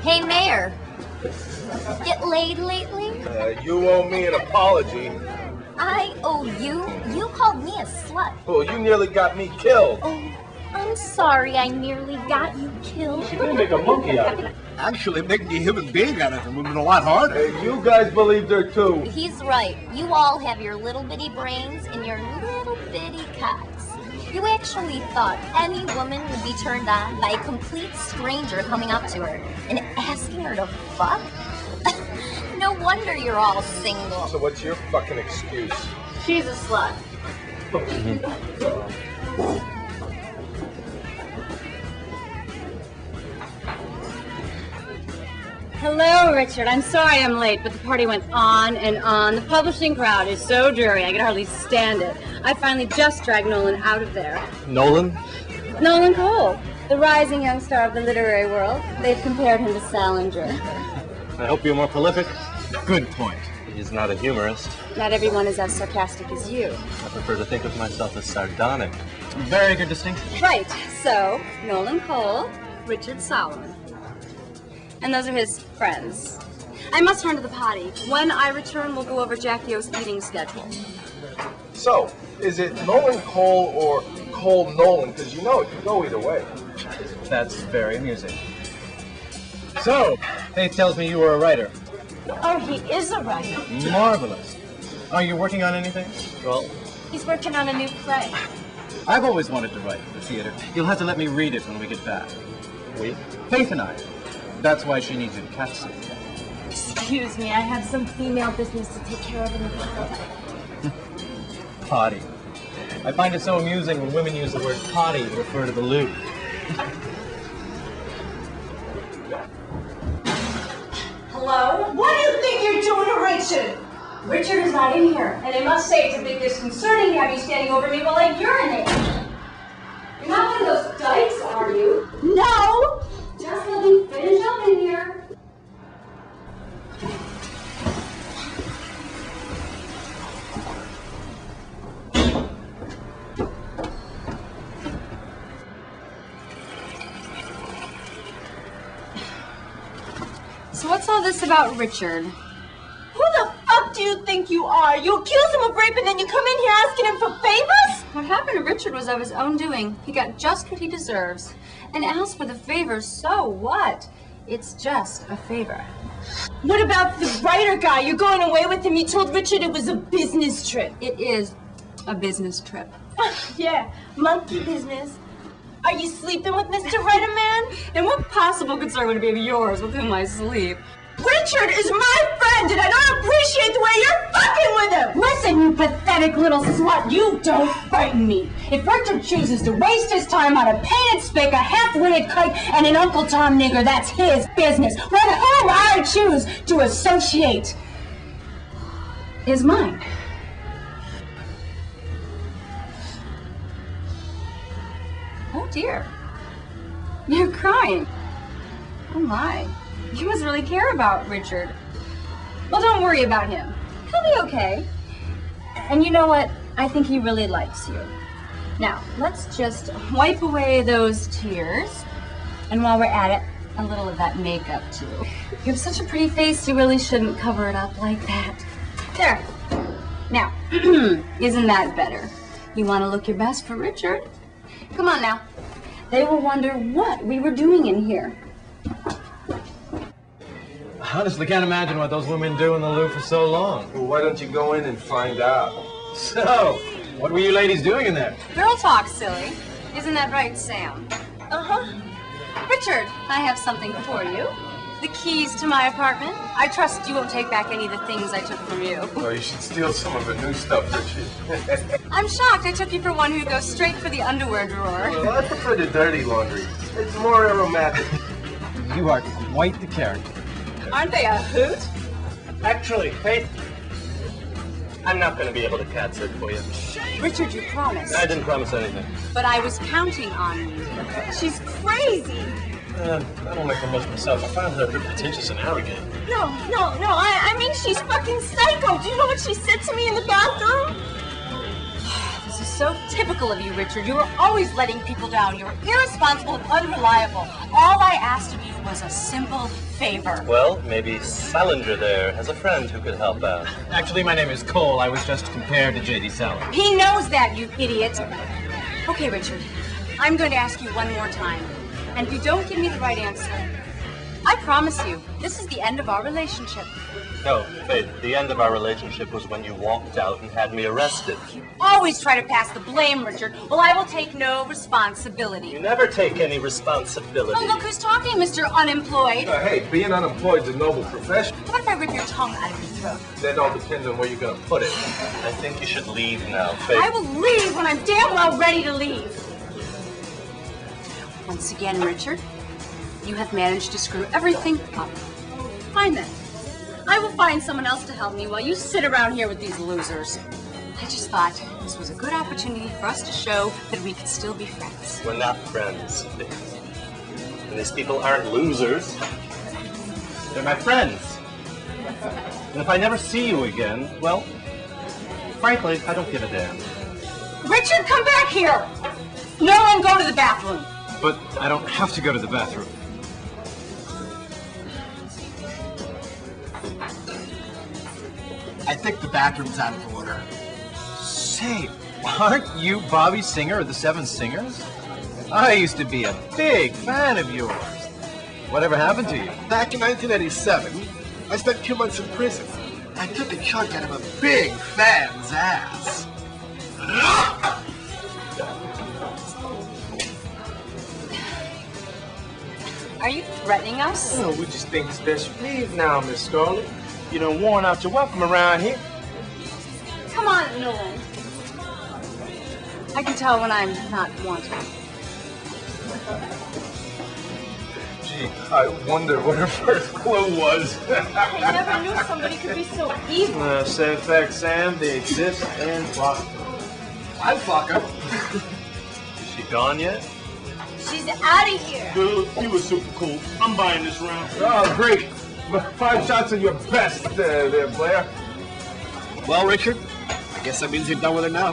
Hey, Mayor. Get laid lately? You owe me an apology. I owe you? You called me a slut. Oh, you nearly got me killed. Oh, I'm sorry I nearly got you killed. She didn't make a monkey out of it. Actually, making a human being out of him would have been a lot harder. Hey, you guys believed her too. He's right. You all have your little bitty brains and your little bitty cocks. You actually thought any woman would be turned on by a complete stranger coming up to her and asking her to fuck? No wonder you're all single. So what's your fucking excuse? She's a slut. Hello, Richard. I'm sorry I'm late, but the party went on and on. The publishing crowd is so dreary, I could hardly stand it. I finally just dragged Nolan out of there. Nolan? Nolan Cole, the rising young star of the literary world. They've compared him to Salinger. I hope you're more prolific. Good point. He's not a humorist. Not everyone is as sarcastic as you. I prefer to think of myself as sardonic. Very good distinction. Right, so Nolan Cole, Richard Solomon. And those are his friends. I must run to the potty. When I return, we'll go over Jackie O's eating schedule. So, is it Nolan Cole or Cole Nolan? Because you know it could go either way. That's very amusing. So, Faith tells me you were a writer. Oh, he is a writer. Marvelous. Are you working on anything? Well, He's working on a new play. I've always wanted to write for the theater. You'll have to let me read it when we get back. We? Faith and I. That's why she needs you to cat sit. Excuse me, I have some female business to take care of in the park. Potty. I find it so amusing when women use the word potty to refer to the loo. Hello? What do you think you're doing to Richard? Richard is not in here, and I must say it's a bit disconcerting to have you standing over me while I urinate. You're not one of those dykes, are you? No! Just let me finish up in here. So what's all this about Richard? Who the fuck do you think you are? You accuse him of rape and then you come in here asking him for favors? What happened to Richard was of his own doing. He got just what he deserves. And as for the favor, so what? It's just a favor. What about the writer guy? You're going away with him. You told Richard it was a business trip. It is a business trip. Yeah, monkey business. Are you sleeping with Mr. Writer Man? And what possible concern would it be of yours with whom I sleep? Richard is my friend, and I don't appreciate the way you're fucking with him! Listen, you pathetic little slut, you don't frighten me. If Richard chooses to waste his time on a painted spick, a half-witted kike, and an Uncle Tom nigger, that's his business. With whom I choose to associate is mine. Oh dear. You're crying. Oh my. You must really care about Richard. Well, don't worry about him. He'll be okay. And you know what? I think he really likes you. Now, let's just wipe away those tears. And while we're at it, a little of that makeup too. You have such a pretty face, you really shouldn't cover it up like that. There. Now, isn't that better? You want to look your best for Richard? Come on now. They will wonder what we were doing in here. I honestly can't imagine what those women do in the loo for so long. Well, why don't you go in and find out? So, what were you ladies doing in there? Girl talk, silly. Isn't that right, Sam? Uh-huh. Richard, I have something for you. The keys to my apartment. I trust you won't take back any of the things I took from you. Well, you should steal some of the new stuff, Richard. I'm shocked I took you for one who goes straight for the underwear drawer. Well, I prefer the dirty laundry. It's more aromatic. You are quite the character. Aren't they a hoot? Actually, Faith, I'm not going to be able to cat sit for you. Richard, you promised. I didn't promise anything. But I was counting on you. She's crazy. I don't make the most myself. I find her a bit pretentious and arrogant. No. I mean, she's fucking psycho. Do you know what she said to me in the bathroom? This is so typical of you, Richard. You were always letting people down. You were irresponsible and unreliable. All I asked of you was a simple favor. Well, maybe Salinger there has a friend who could help out. Actually, my name is Cole. I was just compared to J.D. Salinger. He knows that, you idiot. Okay, Richard, I'm going to ask you one more time. And if you don't give me the right answer, I promise you, this is the end of our relationship. No, Faith, the end of our relationship was when you walked out and had me arrested. You always try to pass the blame, Richard. Well, I will take no responsibility. You never take any responsibility. Oh, look who's talking, Mr. Unemployed. Hey, being unemployed is a noble profession. What if I rip your tongue out of your throat? That all depends on where you're going to put it. I think you should leave now, Faith. I will leave when I'm damn well ready to leave. Once again, Richard, you have managed to screw everything up. Fine then. I will find someone else to help me while you sit around here with these losers. I just thought this was a good opportunity for us to show that we could still be friends. We're not friends, Faith. And these people aren't losers. They're my friends. And if I never see you again, well, frankly, I don't give a damn. Richard, come back here! No one go to the bathroom. But I don't have to go to the bathroom. I think the bathroom's out of order. Say, aren't you Bobby Singer of the Seven Singers? I used to be a big fan of yours. Whatever happened to you? Back in 1987, I spent 2 months in prison. I took a chunk out of a big fan's ass. Are you threatening us? We just think it's best you leave now, Miss Scarlett. You done worn out your welcome around here. Come on, Nolan. I can tell when I'm not wanted. Gee, I wonder what her first clue was. I never knew somebody could be so evil. Same fact, Sam, they exist and fuck. I'd fuck her. Is she gone yet? She's out of here. Good, you were super cool. I'm buying this round. Oh, great. 5 shots of your best there, Blair. Well, Richard, I guess that means you're done with her now.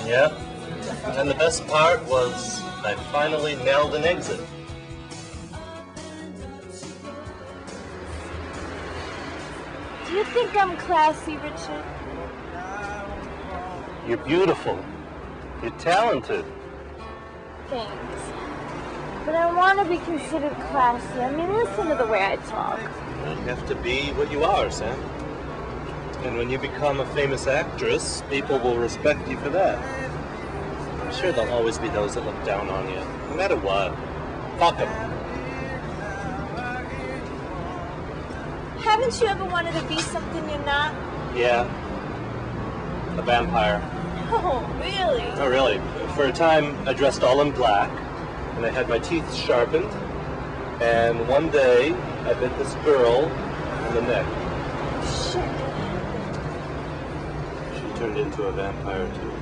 Yeah. And the best part was I finally nailed an exit. Do you think I'm classy, Richard? You're beautiful. You're talented. Thanks. But I want to be considered classy. I mean, listen to the way I talk. You have to be what you are, Sam. And when you become a famous actress, people will respect you for that. I'm sure there'll always be those that look down on you, no matter what. Fuck 'em. Haven't you ever wanted to be something you're not? Yeah. A vampire. Oh, really? Oh, really? For a time, I dressed all in black, and I had my teeth sharpened, and one day, I bit this girl in the neck. Shit. She turned into a vampire, too.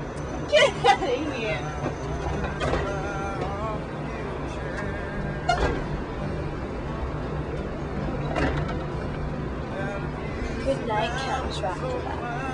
Get out of here. Good night, Count Dracula.